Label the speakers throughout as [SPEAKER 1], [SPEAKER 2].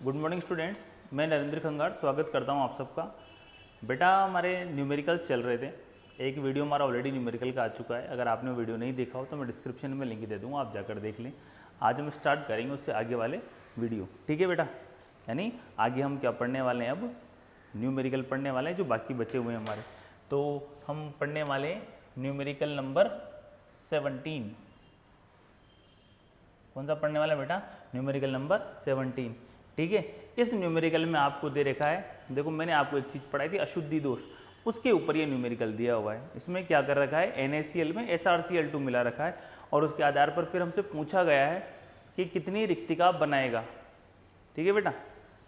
[SPEAKER 1] Good morning students, मैं नरेंद्र खंगार स्वागत करता हूं आप सबका। बेटा हमारे न्यूमेरिकल्स चल रहे थे। एक वीडियो हमारा ऑलरेडी न्यूमेरिकल का आ चुका है। अगर आपने वीडियो नहीं देखा हो तो मैं डिस्क्रिप्शन में लिंक दे दूंगा, आप जाकर देख लें। आज हम स्टार्ट करेंगे उससे आगे वाले वीडियो, ठीक है बेटा। यानी आगे हम क्या पढ़ने वाले हैं, अब न्यूमेरिकल पढ़ने वाले हैं जो बाकी बचे हुए हैं हमारे। तो हम पढ़ने वाले न्यूमेरिकल नंबर 17। कौन सा पढ़ने वाला है बेटा? न्यूमेरिकल नंबर 17, ठीक है। इस न्यूमेरिकल में आपको दे रखा है, देखो मैंने आपको एक चीज़ पढ़ाई थी अशुद्धि दोष, उसके ऊपर ये न्यूमेरिकल दिया हुआ है। इसमें क्या कर रखा है, NaCl में SrCl2 मिला रखा है और उसके आधार पर फिर हमसे पूछा गया है कि कितनी रिक्तिका बनाएगा, ठीक है बेटा,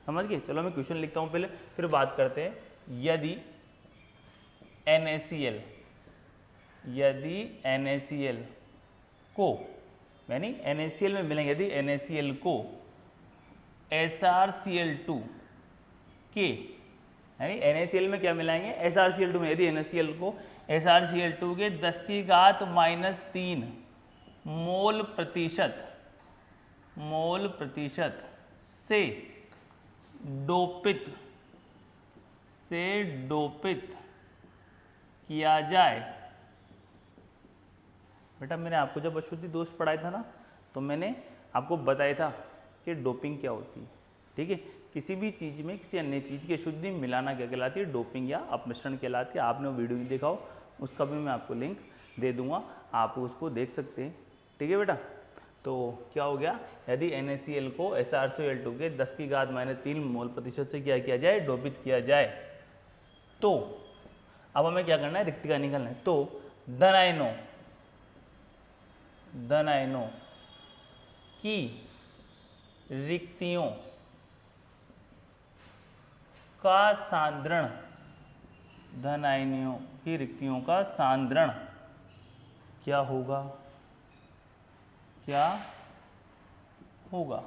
[SPEAKER 1] समझ गए। चलो मैं क्वेश्चन लिखता हूँ पहले, फिर बात करते हैं। यदि NaCl को, यानी NaCl में मिलेंगे, यदि NaCl को SrCl2 के, यानी NaCl में क्या मिलाएंगे, SrCl2 में, यदि NaCl को SrCl2 के 10⁻³ मोल प्रतिशत से डोपित किया जाए। बेटा मैंने आपको जब अशुद्धि दोष पढ़ाया था ना, तो मैंने आपको बताया था कि डोपिंग क्या होती है, ठीक है। किसी भी चीज़ में किसी अन्य चीज़ की अशुद्धि मिलाना क्या कहलाती है, डोपिंग या अपमिश्रण कहलाती है। आपने वो वीडियो नहीं देखा हो, उसका भी मैं आपको लिंक दे दूंगा, आप उसको देख सकते हैं, ठीक है बेटा। तो क्या हो गया, यदि NaCl को SrCl2 के 10⁻³ मोल प्रतिशत से क्या किया जाए, डोपित किया जाए, तो अब हमें क्या करना है, रिक्तिका निकालना है। तो धन आयनों की रिक्तियों का सांद्रण, धन आयनों की रिक्तियों का सांद्रण क्या होगा,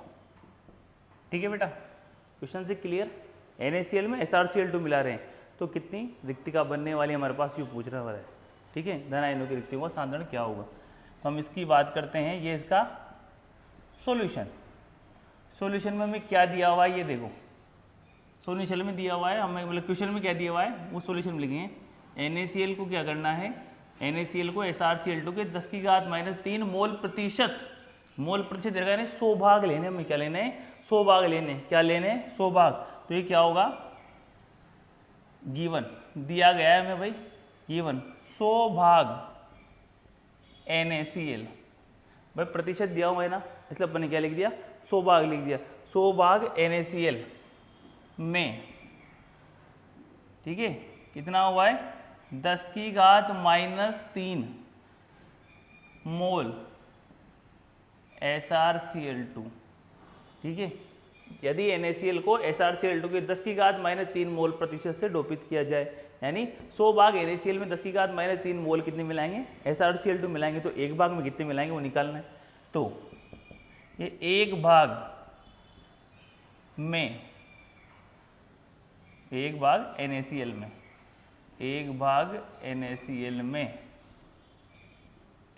[SPEAKER 1] ठीक है बेटा। क्वेश्चन से क्लियर। NaCl में SrCl2 मिला रहे हैं तो कितनी रिक्तिका बनने वाली हमारे पास, ये पूछ रहा है, ठीक है। धन आयनों की रिक्तियों का सांद्रण क्या होगा, तो हम इसकी बात करते हैं। ये इसका सॉल्यूशन में हमें क्या दिया हुआ है, ये देखो सॉल्यूशन में दिया हुआ है हमें, मतलब क्वेश्चन में क्या दिया हुआ है वो सॉल्यूशन में लिखेंगे। NaCl को क्या करना है, NaCl को SrCl2 के 10⁻³ मोल प्रतिशत दे रखा है, 100 भाग लेने, हमें क्या लेने हैं, 100 भाग लेने, क्या लेने, 100 भाग। तो ये क्या होगा, गिवन दिया गया है हमें भाई, गिवन 100 भाग NaCl, भाई प्रतिशत दिया हुआ है ना, इसलिए अपन ने क्या लिख दिया, 100 भाग लिख दिया। 100 भाग NaCl में, ठीक है, कितना हुआ है, 10⁻³ मोल SrCl2, ठीक है। यदि NaCl को SrCl2 के 10⁻³ मोल प्रतिशत से डोपित किया जाए, यानी 100 भाग NaCl में 10⁻³ मोल कितने मिलाएंगे, SrCl2 मिलाएंगे, तो एक भाग में कितने मिलाएंगे वो निकालना है। तो ये एक भाग NaCl में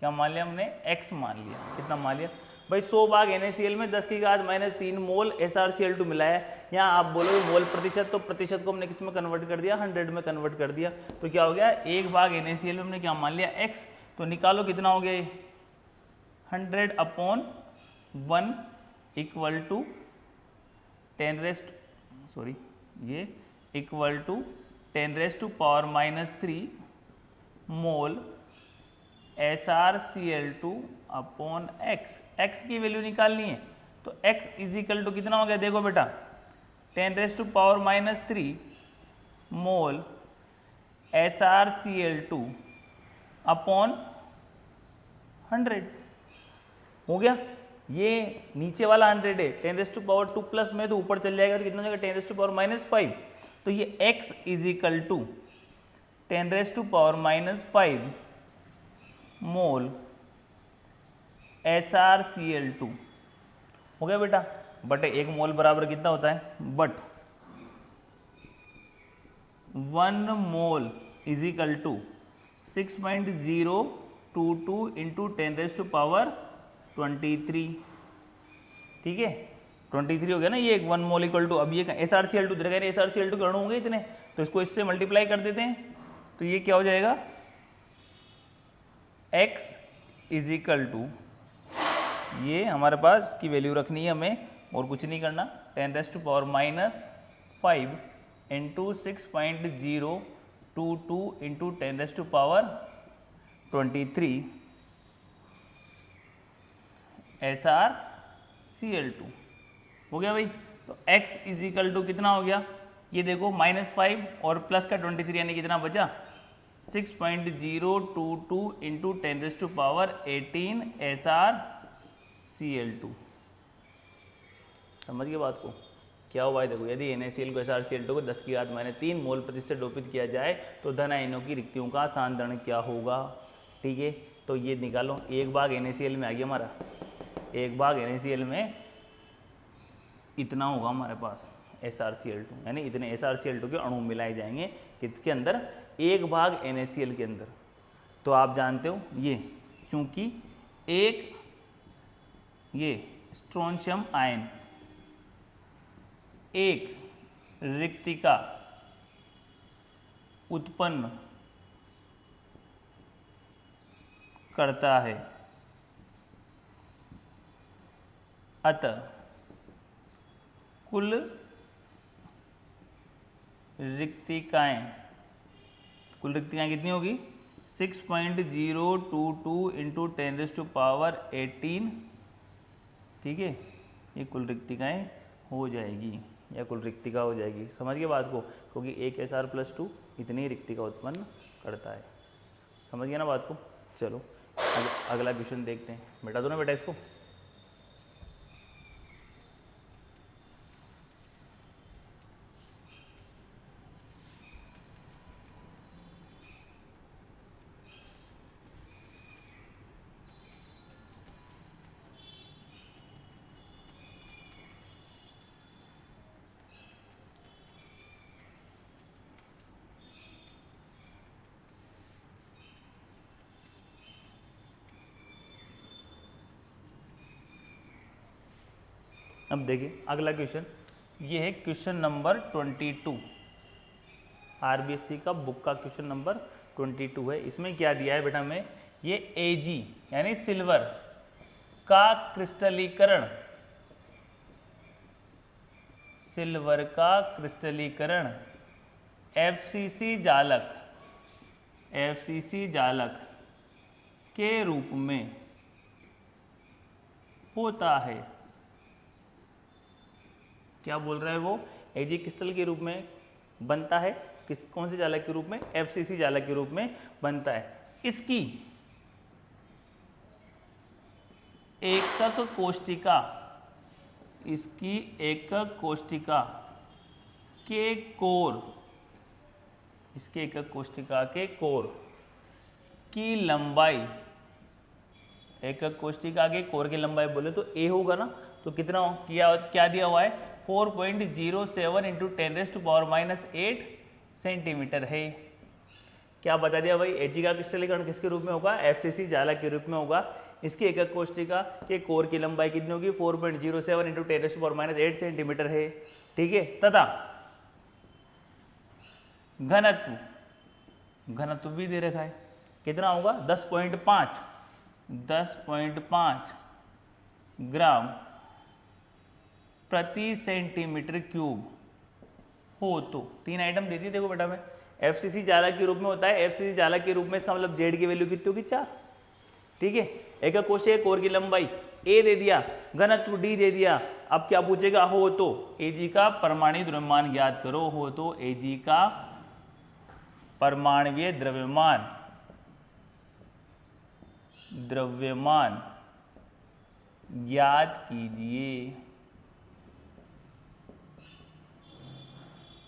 [SPEAKER 1] क्या मान लिया हमने, x मान लिया। कितना मान लिया भाई, 100 भाग NaCl में 10⁻³ मोल SrCl2 मिलाया। यहाँ आप बोलोगे मोल प्रतिशत, तो प्रतिशत को हमने किस में कन्वर्ट कर दिया, 100 में कन्वर्ट कर दिया। तो क्या हो गया, एक भाग NaCl में हमने क्या मान लिया, x। तो निकालो कितना हो गया ये, 100/1 equal to 10⁻³ mole SrCl2/x। x की वैल्यू निकालनी है, तो x इजिकल टू कितना हो गया, देखो बेटा, 10⁻³ मोल SrCl2/100 हो गया। ये नीचे वाला 100 है, 10⁻² प्लस में तो ऊपर चल जाएगा, तो कितना हो जाएगा, 10⁻⁵। तो ये x is equal to 10⁻⁵ mole SrCl2 हो गया बेटा। बट एक मोल बराबर कितना होता है, बट 1 मोल इजिकल टू 6.022 × 10⁻23, ठीक है। 23 हो गया ना, ये 1 मोल इक्वल टू, अब ये SrCl2 दे रहा है, SrCl2 के अणु होंगे इतने, तो इसको इससे मल्टीप्लाई कर देते हैं, तो ये क्या हो जाएगा, x इज इक्वल टू, ये हमारे पास की वैल्यू रखनी है हमें और कुछ नहीं करना, 10⁻⁵ इंटू 6.022 इंटू 10⁻23 SrCl2 हो गया भाई। तो x इज इक्वल टू कितना हो गया, ये देखो -5 और प्लस का 23 यानी कितना बचा, 6.022 इंटू 10⁻18 SrCl2। समझ गए बात को, क्या हुआ है देखो, यदि NaCl को SrCl2 को 10⁻³ मोल प्रति से डोपित किया जाए तो धन आयनों की रिक्तियों का सांद्रण क्या होगा। ठीक है, तो ये निकालो, 1 भाग NaCl में आ गया हमारा, 1 भाग NaCl में इतना होगा हमारे पास SrCl2, यानी इतने SrCl2 के अणु मिलाए जाएंगे किसके अंदर, 1 भाग NaCl के अंदर। तो आप जानते हो ये, चूंकि एक ये स्ट्रोंशियम आयन एक रिक्तिका उत्पन्न करता है, अतः कुल रिक्तिकाएं कितनी होगी, 6.022 इंटू 10⁻18। ठीक है, ये कुल रिक्तिकाएं हो जाएगी या कुल रिक्तिका हो जाएगी। समझ गए बात को, क्योंकि एक Sr+2 इतनी रिक्तिका उत्पन्न करता है। समझ गया ना बात को। चलो अगला क्वेश्चन देखते हैं, बेटा दो ना बेटा इसको। अब देखिए अगला क्वेश्चन, ये है क्वेश्चन नंबर 22, RBSc का बुक का क्वेश्चन नंबर 22 है। इसमें क्या दिया है बेटा हमें, ये Ag यानी सिल्वर का क्रिस्टलीकरण, सिल्वर का क्रिस्टलीकरण FCC जालक के रूप में होता है। क्या बोल रहा है वो, Ag क्रिस्टल के रूप में बनता है, कौन से जालक के रूप में, FCC जालक के रूप में बनता है। इसकी एकक कोष्टिका, इसकी एकक कोष्टिका के कोर, इसके एकक कोष्टिका के कोर की लंबाई, एकक कोष्टिका के कोर की लंबाई बोले तो A होगा ना, तो कितना क्या दिया हुआ है, 4.07 इंटू 10⁻⁸ सेंटीमीटर है। क्या बता दिया भाई, Ag का क्रिस्टलीकरण किसके रूप में होगा, FCC जालक के रूप में होगा। इसकी एकक कोष्टिका के कोर की लंबाई कितनी होगी, 4.07 इंटू 10⁻⁸ सेंटीमीटर है। ठीक है, तथा घनत्व भी दे रखा है, कितना होगा, 10.5 ग्राम प्रति सेंटीमीटर क्यूब हो। तो 3 आइटम देती है देखो बेटा में, FCC जालक के रूप में होता है, FCC जालक के रूप में इसका मतलब Z की वैल्यू कितनी होगी, 4। ठीक है, एकक कोष्टिका कोर की लंबाई A दे दिया, घनत्व D दे दिया। अब क्या पूछेगा, हो तो Ag का परमाणु द्रव्यमान ज्ञात करो, हो तो Ag का परमाणुीय द्रव्यमान ज्ञात कीजिए।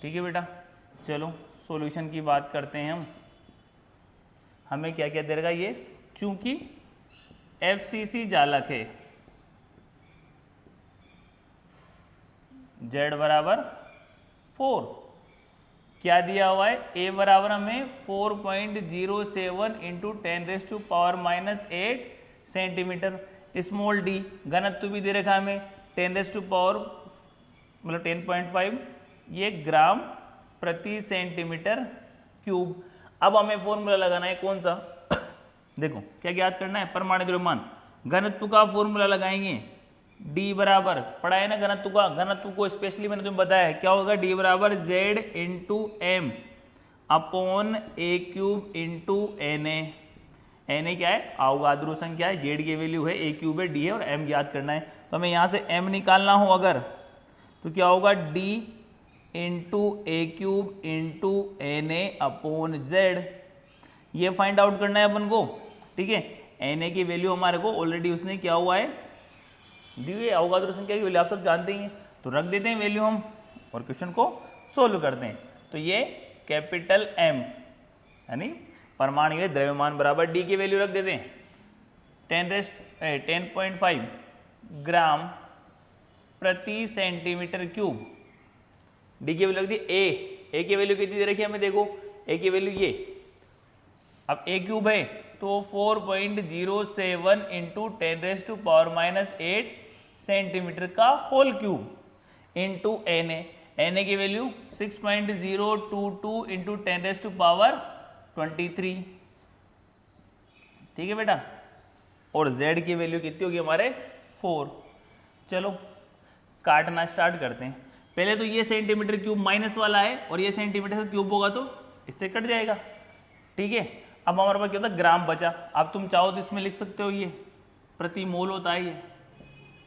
[SPEAKER 1] ठीक है बेटा, चलो सॉल्यूशन की बात करते हैं हम। हमें क्या क्या दे रखा ये, चूंकि FCC जालक है, Z बराबर 4, क्या दिया हुआ है, A बराबर हमें 4.07 इंटू 10⁻⁸ सेंटीमीटर। स्मॉल d घनत्व भी दे रखा है हमें 10⁻, मतलब 10.5 ये ग्राम प्रति सेंटीमीटर क्यूब। अब हमें फॉर्मूला लगाना है कौन सा, देखो क्या ज्ञात करना है, परमाणु द्रव्यमान। घनत्व का फॉर्मूला लगाएंगे, D बराबर, पढ़ा है ना घनत्व का, घनत्व को स्पेशली मैंने तुम्हें बताया है क्या होगा, D बराबर Z into M upon a cube into Na। Na क्या है, अवगाद्रो संख्या है, Z की वैल्यू है, A क्यूब है, D है और M ज्ञात करना है। तो हमें यहाँ से M निकालना हो अगर, तो क्या होगा, D into a cube into Na upon Z, ये फाइंड आउट करना है अपन को, ठीक है। Na की वैल्यू हमारे को ऑलरेडी उसने क्या हुआ है, दी हुई है, अवगाद्रो संख्या की वैल्यू आप सब जानते ही हैं, तो रख देते हैं वैल्यू हम और क्वेश्चन को सोल्व करते हैं। तो ये कैपिटल M यानी परमाणु द्रव्यमान बराबर D की वैल्यू रख देते हैं 10.5 ग्राम प्रति सेंटीमीटर क्यूब। D की वैल्यू रख दी, A की वैल्यू कितनी दे रखी है हमें, देखो A की वैल्यू ये, अब A क्यूब है तो 4.07 इंटू 10⁻⁻8 सेंटीमीटर का होल क्यूब इंटू Na की वैल्यू 6.022 इंटू 10⁻23, ठीक है बेटा। और Z की वैल्यू कितनी होगी हमारे 4। चलो काटना स्टार्ट करते हैं। पहले तो ये सेंटीमीटर क्यूब माइनस वाला है और ये सेंटीमीटर क्यूब होगा तो इससे कट जाएगा, ठीक है। अब हमारे पास क्या होता है, ग्राम बचा। अब तुम चाहो तो इसमें लिख सकते हो, ये प्रति मोल होता है,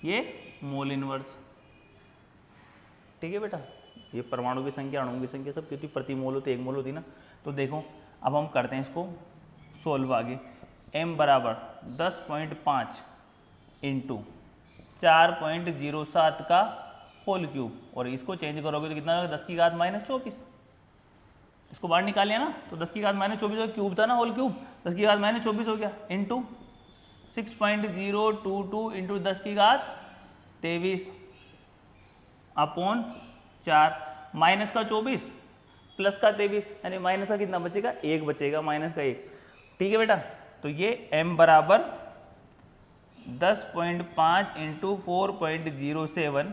[SPEAKER 1] ये मोल इनवर्स, ठीक है बेटा। ये परमाणु की संख्या, अणुओं की संख्या सब कितनी प्रति मोल होती है, 1 मोल होती ना। तो देखो अब हम करते हैं इसको सोल्व आगे। M बराबर 10.5 इंटू 4.07 का होल क्यूब, और इसको चेंज करोगे तो कितना होगा, 10 की घात -24। इसको बाहर निकालिए ना तो 10 की घात -24 क्यूब था ना, होल क्यूब 10 की घात -24 हो गया, इंटू 6.022 इंटू 10 की घात 23 अपॉन 4, माइनस का 24 प्लस का 23 यानी माइनस का कितना बचेगा, 1 बचेगा, माइनस का 1, ठीक है बेटा। तो ये M बराबर 10.5 इंटू 4.07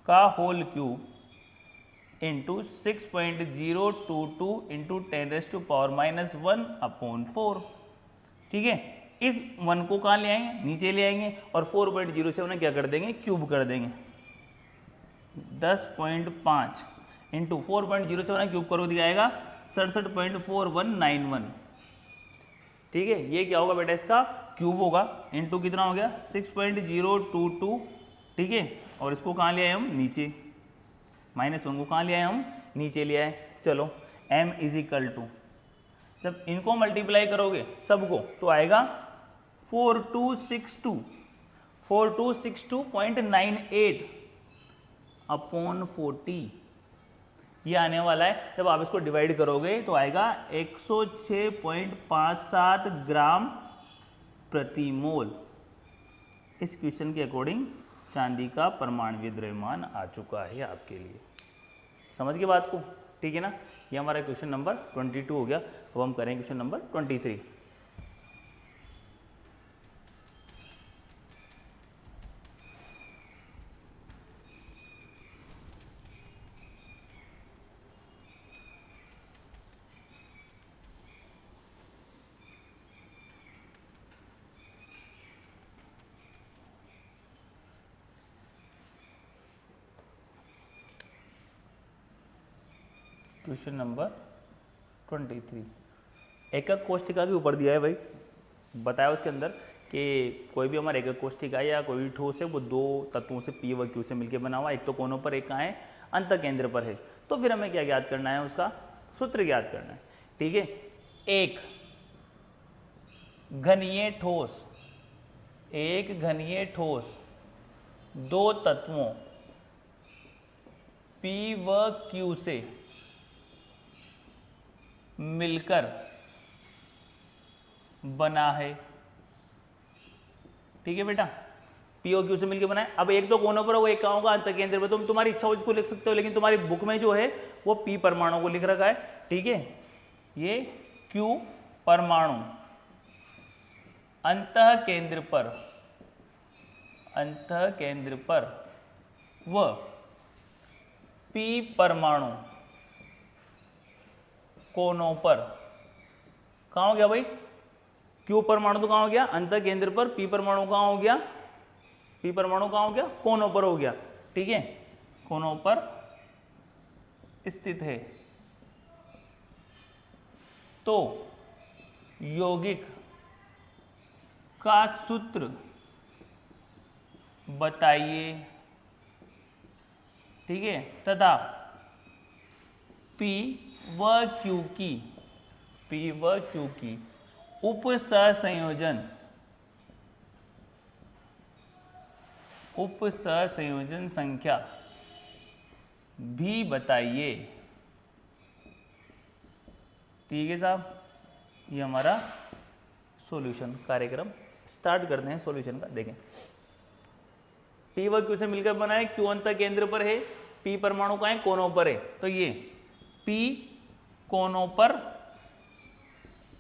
[SPEAKER 1] का whole cube into 6.022 into 10⁻⁻1 upon 4, ठीक है। इस 1 को कहाँ ले आएंगे, नीचे ले आएंगे और 4.07 क्या कर देंगे, क्यूब कर देंगे। 10.5 इंटू 4.07 क्यूब करो दिया जाएगा 67.4191, ठीक है। ये क्या होगा बेटा, इसका क्यूब होगा, इंटू कितना हो गया 6.022, ठीक है। और इसको कहाँ ले आए हम, नीचे, -1 को कहाँ ले आए हम, नीचे ले आए। चलो M इज इक्वल टू, जब इनको मल्टीप्लाई करोगे सबको तो आएगा 4262.98 अपॉन 40, ये आने वाला है। जब आप इसको डिवाइड करोगे तो आएगा 106.57 ग्राम प्रति मोल। इस क्वेश्चन के अकॉर्डिंग चांदी का परमाणु द्रव्यमान आ चुका है आपके लिए, समझ गए बात को, ठीक है ना। ये हमारा क्वेश्चन नंबर 22 हो गया। अब हम करें क्वेश्चन नंबर 23। क्वेश्चन नंबर 23 एकक कोष्ठिका के ऊपर दिया है भाई, बताया उसके अंदर कि कोई भी हमारा एकक कोष्ठिका या कोई भी ठोस है वो 2 तत्वों से P व Q से मिलकर बना हुआ, एक तो कोनों पर, एक कहाँ है, अंत केंद्र पर है। तो फिर हमें क्या ज्ञात करना है, उसका सूत्र ज्ञात करना है, ठीक है। एक घनीय ठोस 2 तत्वों P व Q से मिलकर बना है, ठीक है बेटा। P और Q से मिलकर बना है। अब एक तो कोनों पर, वो एक कहाँ होगा, अंत केंद्र पर। तुम तुम्हारी इच्छा हो इसको लिख सकते हो, लेकिन तुम्हारी बुक में जो है वो P परमाणु को लिख रखा है, ठीक है। ये Q परमाणु अंत केंद्र पर अंतः केंद्र पर व p परमाणु कोनों पर, कहाँ हो गया भाई, q परमाणु तो कहाँ हो गया अंतः केंद्र पर, p परमाणु कहाँ हो गया, p परमाणु कहाँ हो गया, कोनों पर हो गया, ठीक है, कोनों पर स्थित है। तो यौगिक का सूत्र बताइए, ठीक है, तथा P व Q की उप सहसंयोजन संख्या भी बताइए। ठीक है साहब, ये हमारा सॉल्यूशन कार्यक्रम स्टार्ट करते हैं सॉल्यूशन का। देखें, P व Q से मिलकर बना है, Q अंतः केंद्र पर है, P परमाणु का है कोनों पर है, तो ये P कोनों पर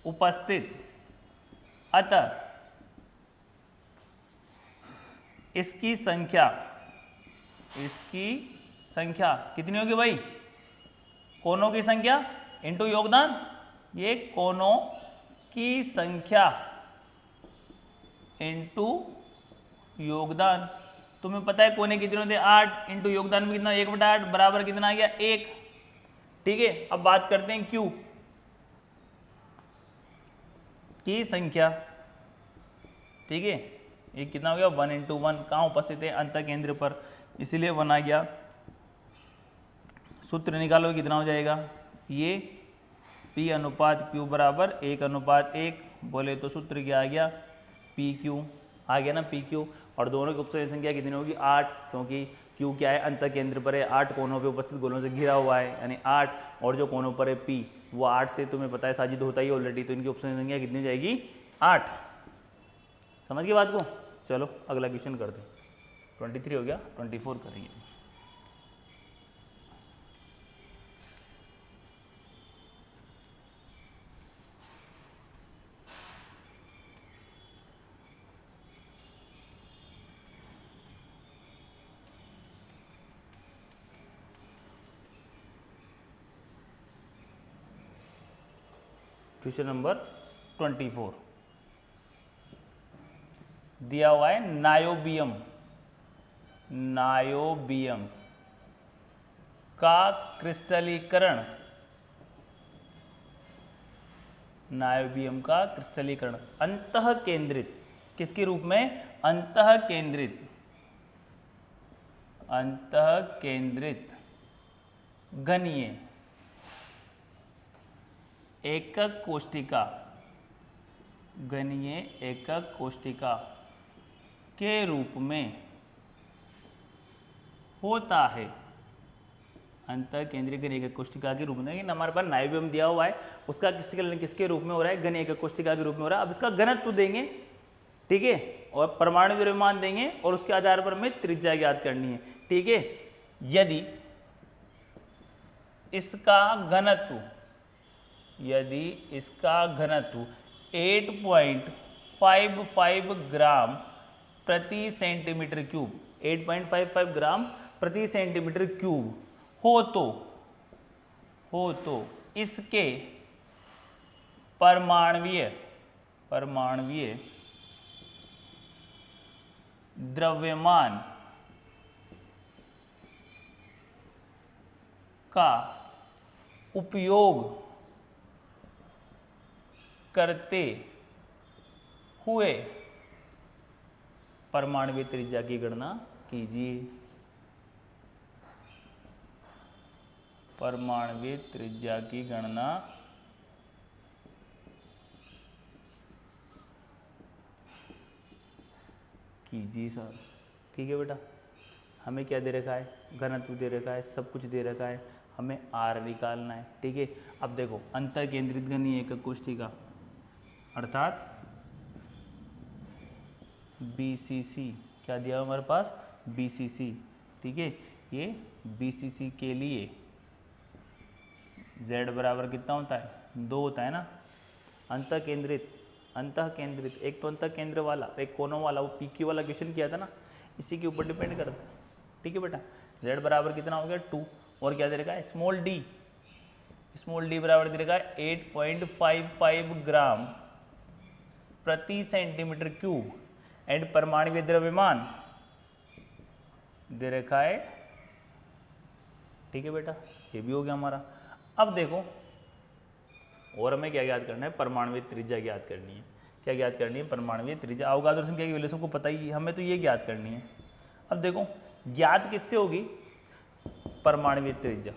[SPEAKER 1] उपस्थित, अतः इसकी संख्या कितनी होगी भाई, कोनों की संख्या इंटू योगदान, ये कोनों की संख्या इंटू योगदान। तुम्हें पता है कोने कितने होते हैं, 8 इंटू योगदान में कितना, 1/8 बराबर कितना आ गया 1। ठीक है, अब बात करते हैं Q की संख्या। ठीक है, ये कितना हो गया 1 इंटू 1, कहाँ उपस्थित है अंतः केंद्र पर, इसीलिए 1 आ गया। सूत्र निकालो कितना हो जाएगा, ये P अनुपात Q बराबर 1:1, बोले तो सूत्र क्या आ गया, PQ आ गया ना, PQ। और दोनों की उपसर्जन संख्या कितनी होगी 8, क्योंकि Q क्या है अंतः केंद्र पर है, 8 कोनों पे उपस्थित गोलों से घिरा हुआ है, यानी 8, और जो कोनों पर है P वो 8 से तुम्हें पता है साजिद होता ही ऑलरेडी, तो इनकी उपसर्जन संख्या कितनी हो जाएगी 8। समझ गए बात को, चलो अगला क्वेश्चन कर दो। 23 हो गया, 24 करेंगे। क्वेश्चन नंबर 24 दिया हुआ है, नायोबियम का क्रिस्टलीकरण अंतः केंद्रित, किसके रूप में, अंतः केंद्रित घनीय एकक कोशिका के रूप में होता है। अंतः केंद्रीय घन एकक कोशिका के रूप में, लेकिन हमारे पास नायोबियम दिया हुआ है, उसका क्रिस्टलीकरण किसके रूप में हो रहा है, घन एकक कोशिका के रूप में हो रहा है। अब इसका घनत्व देंगे, ठीक है, और परमाणु द्रव्यमान देंगे, और उसके आधार पर हमें त्रिज्या ज्ञात करनी है। ठीक है, यदि इसका घनत्व 8.55 ग्राम प्रति सेंटीमीटर क्यूब, 8.55 ग्राम प्रति सेंटीमीटर क्यूब हो तो इसके परमाणवीय द्रव्यमान का उपयोग करते हुए परमाणु त्रिज्या की गणना कीजिए। परमाणु त्रिज्या की गणना कीजिए सर। ठीक है बेटा, हमें क्या दे रखा है, घनत्व दे रखा है, सब कुछ दे रखा है, हमें R निकालना है। ठीक है, अब देखो अंतः केंद्रित घनीय एकक कोशिका अर्थात BCC, क्या दिया हमारे पास, BCC। ठीक है, ये BCC के लिए Z बराबर कितना होता है, 2 होता है ना। अंतः केंद्रित, एक तो अंतः केंद्र वाला, एक कोनों वाला, वो PQ वाला क्वेश्चन किया था ना, इसी के ऊपर डिपेंड करता है। ठीक है बेटा, z बराबर कितना हो गया 2, और क्या दे रखा है स्मॉल डी बराबर दे रखा है 8.55 ग्राम प्रति सेंटीमीटर क्यूब, एंड परमाणु द्रव्यमान दे रखा है। ठीक है बेटा, ये भी हो गया हमारा। अब देखो और हमें क्या ज्ञात करना है, परमाणु त्रिज्या ज्ञात करनी है। क्या ज्ञात करनी है, परमाणु त्रिज्या। अवगाद्रो संख्या की वैल्यू सबको पता ही है, हमें तो ये ज्ञात करनी है। अब देखो ज्ञात किससे होगी, परमाणु त्रिज्या।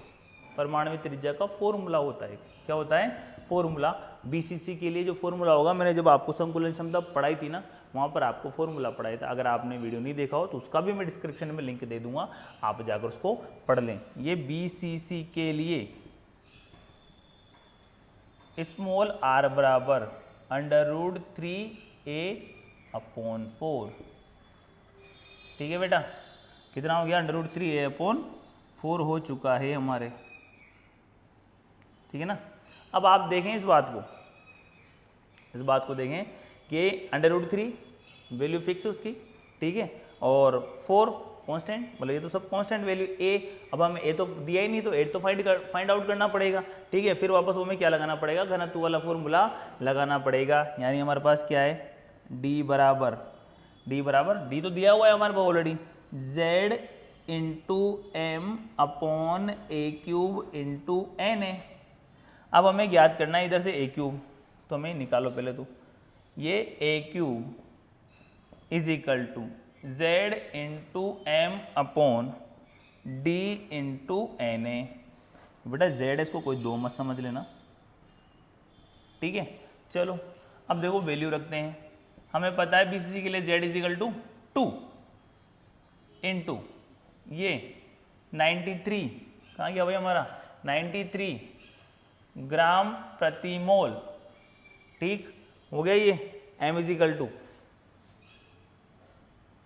[SPEAKER 1] परमाणु त्रिज्या का फॉर्मूला होता है, क्या होता है फॉर्मूला। बीसीसी के लिए जो फॉर्मूला होगा, मैंने जब आपको संकुलन क्षमता पढ़ाई थी ना, वहाँ पर आपको फॉर्मूला पढ़ाया था। अगर आपने वीडियो नहीं देखा हो तो उसका भी मैं डिस्क्रिप्शन में लिंक दे दूंगा, आप जाकर उसको पढ़ लें। ये बीसीसी के लिए स्मॉल r बराबर √3a/4। ठीक है बेटा, कितना हो गया √3a/4 हो चुका है हमारे। ठीक है ना। अब आप देखें इस बात को देखें कि √3 वैल्यू फिक्स है उसकी, ठीक है, और 4 कांस्टेंट, मतलब ये तो सब कांस्टेंट वैल्यू। ए, अब हमें ए तो दिया ही नहीं, तो ए तो फाइंड आउट करना पड़ेगा। ठीक है, फिर वापस वो में क्या लगाना पड़ेगा, घनत्व वाला फॉर्मूला लगाना पड़ेगा। यानी हमारे पास क्या है, डी बराबर डी तो दिया हुआ है हमारे पास already, z into M upon a cube into N A. अब हमें ज्ञात करना है इधर से ए क्यूब, तो हमें निकालो पहले तो, ये a cube is equal to z into M upon D into N A. बेटा z इसको कोई दो मत समझ लेना, ठीक है। चलो अब देखो वैल्यू रखते हैं। हमें पता है बीसीसी के लिए z is equal to 2 into ये 93, कहाँ गया भाई हमारा 93 ग्राम प्रति मोल। ठीक हो गया, ये m is equal to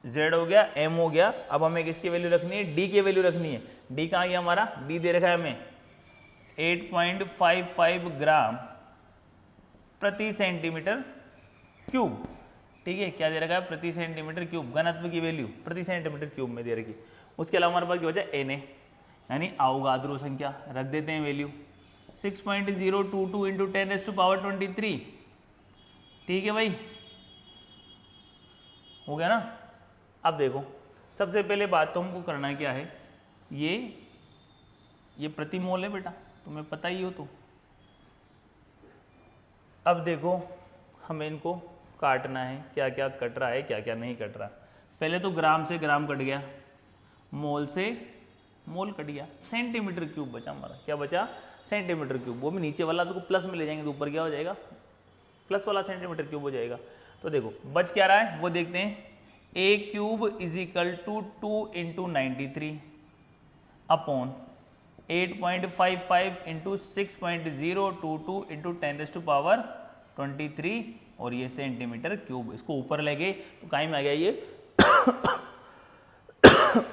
[SPEAKER 1] z हो गया, m हो गया। अब हमें किसकी वैल्यू रखनी है, d की वैल्यू रखनी है। d कहाँ गया हमारा, d दे रखा है हमें 8.55 ग्राम प्रति सेंटीमीटर क्यूब। ठीक है, क्या दे रखा है प्रति सेंटीमीटर क्यूब, घनत्व की वैल्यू प्रति सेंटीमीटर क्यूब में दे रखी। उसके अलावा हमारे पास क्या बचा Na, यानी अवगाद्रो संख्या रख देते हैं वैल्यू 6.022 इंटू 10⁻23। ठीक है भाई, हो गया ना। अब देखो सबसे पहले बात तो हमको करना क्या है, ये प्रति मोल है बेटा, तुम्हें पता ही हो तो। अब देखो हमें इनको काटना है, क्या क्या कट रहा है क्या क्या नहीं कट रहा। पहले तो ग्राम से ग्राम कट गया, मोल से मोल कट गया, सेंटीमीटर क्यूब बचा हमारा। क्या बचा, सेंटीमीटर क्यूब। वो भी नीचे वाला तो प्लस में ले जाएंगे तो ऊपर क्या हो जाएगा, प्लस वाला सेंटीमीटर क्यूब हो जाएगा। तो देखो बच क्या रहा है वो देखते हैं। A cube is equal to 2 into 93 upon 8.55 into 6.022 into 10⁻23 और ये सेंटीमीटर क्यूब। इसको ऊपर ले गए तो कहीं में आ गया ये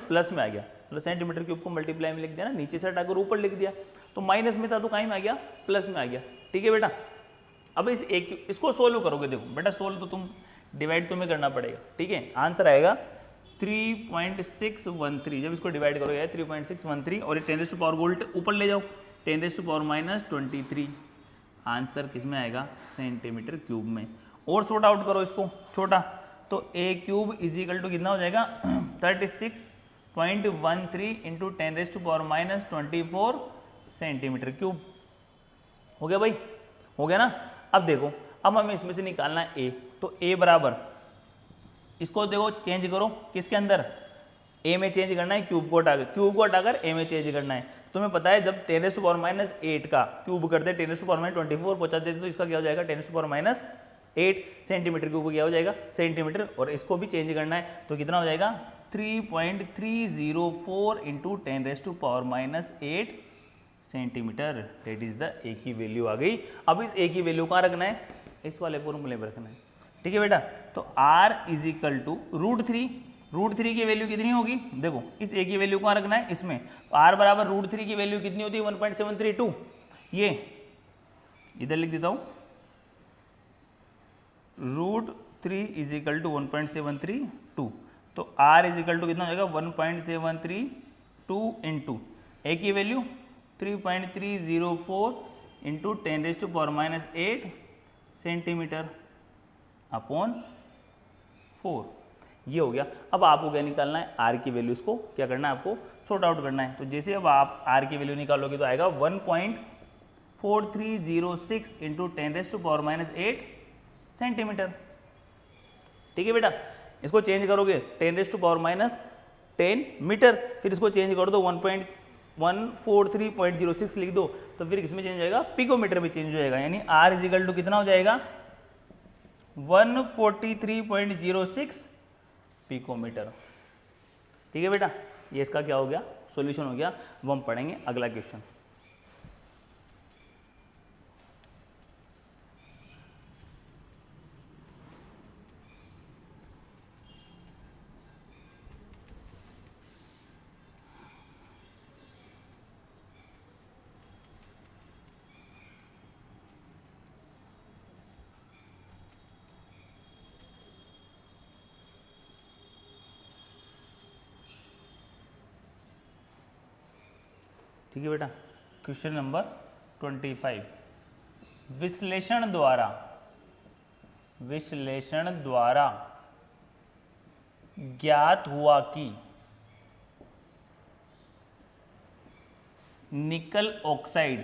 [SPEAKER 1] प्लस में आ गया, मतलब सेंटीमीटर क्यूब को मल्टीप्लाई में लिख दिया ना, नीचे से हटाकर ऊपर लिख दिया तो माइनस में था तो कहीं में आ गया प्लस में आ गया। ठीक है बेटा, अब इसको सोल्व करोगे, देखो बेटा सोल्व तो तुम डिवाइड तुम्हें करना पड़ेगा। ठीक है, आंसर आएगा 3.613। जब इसको डिवाइड करोगे 3.613 और ये 10⁻⁻⁰ वोल्ट ऊपर ले जाओ 10⁻⁻23। आंसर किस में आएगा, सेंटीमीटर क्यूब में। और सॉर्ट आउट करो इसको छोटा, तो ए क्यूब इज इक्वल टू कितना हो जाएगा 36.13 इंटू 10⁻⁻24 सेंटीमीटर क्यूब। हो गया भाई, हो गया ना। अब देखो अब हमें इसमें से निकालना है ए, तो ए बराबर, इसको देखो चेंज करो किसके अंदर, ए में चेंज करना है, क्यूब को हटाकर ए में चेंज करना है। तुम्हें पता है जब 10⁻⁸ का क्यूब करते हैं 10⁻24 पहुंचा देते हैं तो इसका क्या हो जाएगा 10⁻8 सेंटीमीटर क्यूब क्या हो जाएगा सेंटीमीटर। और इसको भी चेंज करना है तो कितना हो जाएगा 3.304 इंटू 10⁻⁸ centimetre. That is the a की वैल्यू आ गई। अब इस ए की वैल्यू कहाँ रखना है, इस वाले फॉर्मूले में रखना है। ठीक है बेटा, तो r इज इक्वल टू √3 की वैल्यू कितनी होगी, देखो इस a की वैल्यू कहाँ रखना है इसमें, r बराबर √3 की वैल्यू कितनी होती है 1.732। ये इधर लिख देता हूँ, √3 इज इक्वल टू 1.732। तो R इज इक्वल टू कितना हो जाएगा 1.732 इंटू ए की वैल्यू 3.304 इंटू 10⁻⁻8 सेंटीमीटर अपॉन 4। ये हो गया। अब आपको क्या निकालना है, आर की वैल्यू, इसको क्या करना है, आपको सॉर्ट आउट करना है। तो जैसे अब आप आर की वैल्यू निकालोगे तो आएगा 1.4306 इंटू 10⁻⁻8 सेंटीमीटर। ठीक है बेटा, इसको चेंज करोगे 10⁻⁻10 मीटर, फिर इसको चेंज कर दो 1.143.06 लिख दो, तो फिर किसमें चेंज हो जाएगा, पिकोमीटर में चेंज हो जाएगा। यानी आर इज इक्वल टू कितना हो जाएगा 143.06 पिकोमीटर। ठीक है बेटा, ये इसका क्या हो गया, सॉल्यूशन हो गया। अब हम पढ़ेंगे अगला क्वेश्चन। ठीक है बेटा, क्वेश्चन नंबर 25। विश्लेषण द्वारा ज्ञात हुआ कि निकल ऑक्साइड,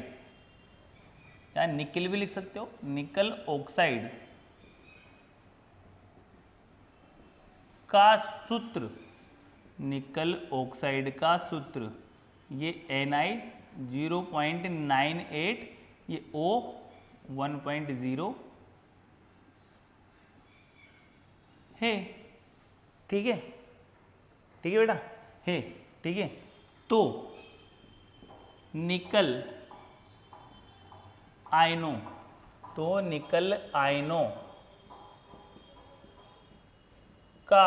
[SPEAKER 1] या निकल भी लिख सकते हो, निकल ऑक्साइड का सूत्र, निकल ऑक्साइड का सूत्र, ये Ni 0.98, ये O 1.0 है। ठीक है, ठीक है बेटा, है, ठीक है। तो निकल आयनों, तो निकल आयनों का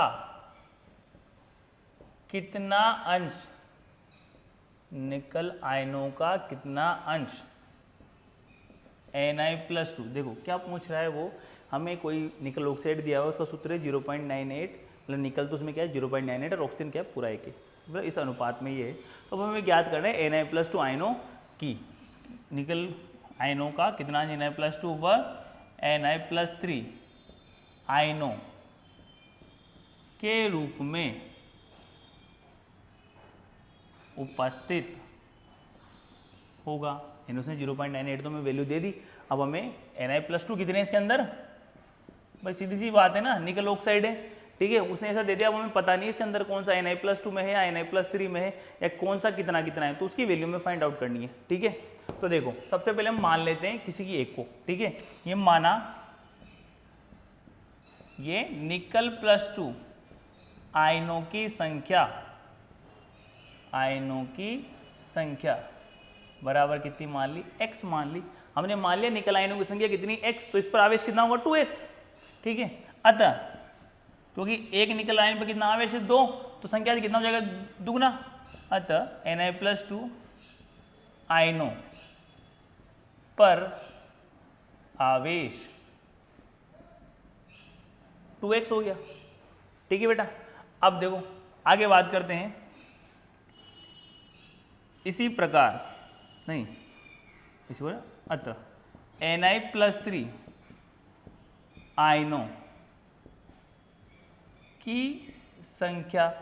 [SPEAKER 1] कितना अंश, निकल आयनों का कितना अंश Ni+2, देखो क्या पूछ रहा है वो, हमें कोई निकल ऑक्साइड दिया हुआ, उसका सूत्र है 0.98, मतलब निकल तो उसमें क्या है 0.98 और ऑक्सीजन क्या है पूरा एक है, मतलब इस अनुपात में ये है। तो अब हमें ज्ञात करना है Ni+2 आयनों की, निकल आयनों का कितना Ni+2 व Ni+3 आयनों के रूप में उपस्थित होगा। यानी उसने 0.98 तो हमें वैल्यू दे दी। अब हमें Ni+2 कितने इसके अंदर, भाई सीधी सी बात है ना, निकल ऑक्साइड है, ठीक है, उसने ऐसा दे दिया। अब हमें पता नहीं इसके अंदर कौन सा Ni+2 में है या Ni+3 में है, या कौन सा कितना कितना है, तो उसकी वैल्यू में फाइंड आउट करनी है। ठीक है, तो देखो सबसे पहले हम मान लेते हैं किसी की एक को। ठीक है, ये माना ये निकल+2 आयनों की संख्या, आयनों की संख्या बराबर कितनी मान ली, x मान ली। हमने मान लिया निकल आयनों की संख्या कितनी, x, तो इस पर आवेश कितना होगा 2x। ठीक है, अतः क्योंकि एक निकल आयन पर कितना आवेश है 2, तो संख्या से कितना हो जाएगा दुगना, अतः Ni+2 आयनों पर आवेश 2x हो गया। ठीक है बेटा, अब देखो आगे बात करते हैं। इसी प्रकार नहीं, इसी प्रकार अतः Ni+3 आयनों की संख्या,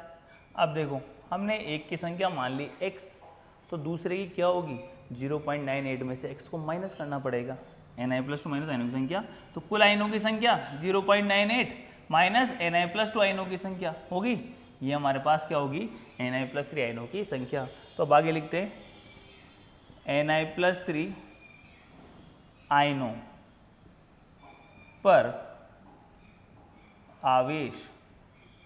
[SPEAKER 1] अब देखो हमने एक की संख्या मान ली x, तो दूसरे की क्या होगी 0.98 में से x को माइनस करना पड़ेगा। Ni+2 माइनस आयनों की संख्या, तो कुल आयनों की संख्या 0.98 माइनस Ni+2 आयनों की संख्या होगी, ये हमारे पास क्या होगी Ni+3 आयनों की संख्या। तो अब आगे लिखते हैं Ni+3 आयनों पर आवेश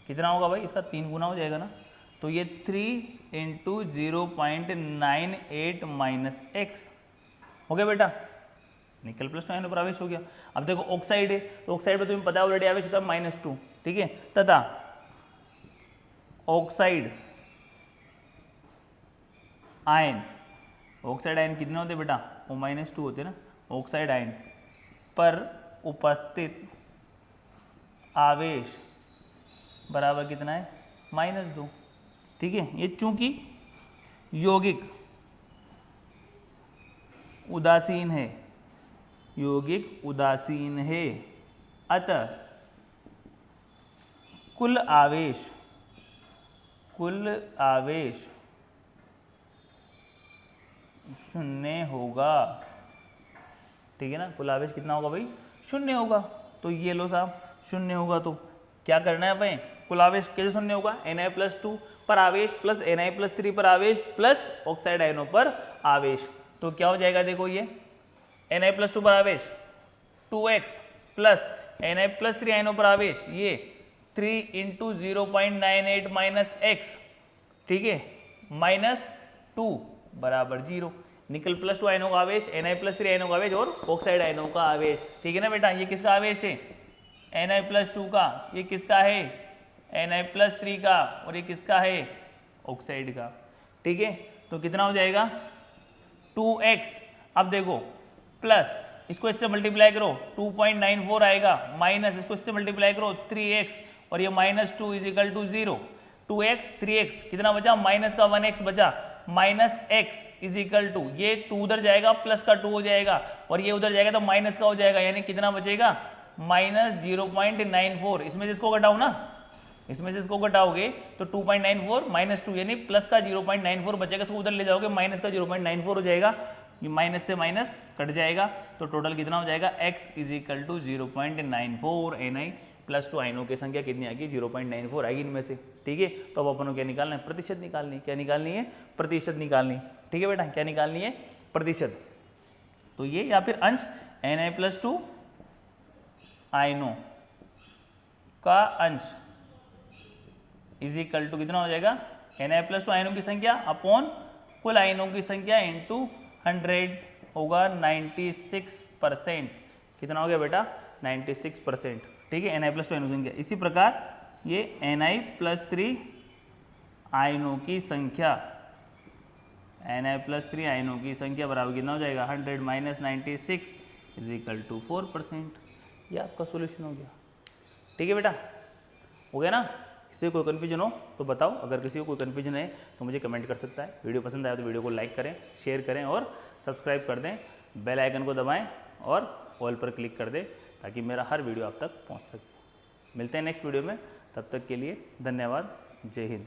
[SPEAKER 1] कितना होगा भाई, इसका 3 गुना हो जाएगा ना, तो ये 3 × 0.98 माइनस x हो गया बेटा, निकल+2 आयनों पर आवेश हो गया। अब देखो ऑक्साइड है, तो ऑक्साइड पर तुम्हें पता है ऑलरेडी आवेश होता है -2। ठीक है, तथा ऑक्साइड आयन, ऑक्साइड आयन कितने होते बेटा, वो -2 होते ना, ऑक्साइड आयन पर उपस्थित आवेश बराबर कितना है -2। ठीक है, ये चूंकि यौगिक उदासीन है, यौगिक उदासीन है, अतः कुल आवेश शून्य होगा। ठीक है ना, कुल आवेश कितना होगा भाई? शून्य होगा। तो ये लो साहब, शून्य होगा तो क्या करना है भाई? कुल आवेश कैसे शून्य होगा? Na+2 पर आवेश प्लस Na+3 पर आवेश प्लस ऑक्साइड आयनों पर आवेश। तो क्या हो जाएगा? देखो ये Na+2 पर आवेश 2x प्लस Na+3 आयनों पर आवेश ये 3 × 0.98 माइनस x। ठीक है, -2 बराबर 0। निकल +2 आयनों का आवेश, Na+3 आयनों का आवेश और ऑक्साइड आयनों का आवेश। ठीक है ना बेटा, ये किसका आवेश है? Na+2 का। ये किसका है? Na+3 का। और ये किसका है? ऑक्साइड का। ठीक है, तो कितना हो जाएगा? 2x। अब देखो प्लस इसको इससे मल्टीप्लाई करो 2.94 आएगा, माइनस इसको इससे मल्टीप्लाई करो 3x और ये -2 = 0। 2x 3x कितना बचा? माइनस का 1x बचा, -x = ये 2 उधर जाएगा, प्लस का 2 हो जाएगा और ये उधर जाएगा तो माइनस का हो जाएगा, यानी कितना बचेगा? -0.94। इसमें से इसको घटाओ ना, इसमें से इसको घटाओगे तो 2.94 -2 यानी प्लस का 0.94 बचेगा। इसको उधर ले जाओगे, माइनस का 0.94 हो जाएगा, ये माइनस से माइनस कट जाएगा तो टोटल कितना हो जाएगा? x = 0.94। Na+2 आयनों की संख्या कितनी आएगी? 0.94 आएगी इनमें से। ठीक है, तो अब अपन को क्या निकालना है? प्रतिशत निकालनी है। क्या निकालनी है? प्रतिशत निकालनी। ठीक है बेटा, क्या निकालनी है? प्रतिशत। तो ये या फिर अंश Na+2 आयनों का अंश = कितना हो जाएगा? Na+2 आयनों की संख्या अपॉन कुल आयनों की संख्या इंटू 100 होगा 96%। कितना हो गया बेटा? 96%। ठीक है, Na+2 आयनों की संख्या। इसी प्रकार ये Na+3 आयनों की संख्या, Na+3 आयनों की संख्या बराबर कितना हो जाएगा? 100 - 96 = 4%। ये आपका सोल्यूशन हो गया। ठीक है बेटा, हो गया ना? किसी को कोई कन्फ्यूजन हो तो बताओ। अगर किसी को कोई कन्फ्यूजन है तो मुझे कमेंट कर सकता है। वीडियो पसंद आया तो वीडियो को लाइक करें, शेयर करें और सब्सक्राइब कर दें। बेल आइकन को दबाएं और ऑल पर क्लिक कर दें ताकि मेरा हर वीडियो आप तक पहुंच सके। मिलते हैं नेक्स्ट वीडियो में, तब तक के लिए धन्यवाद। जय हिंद।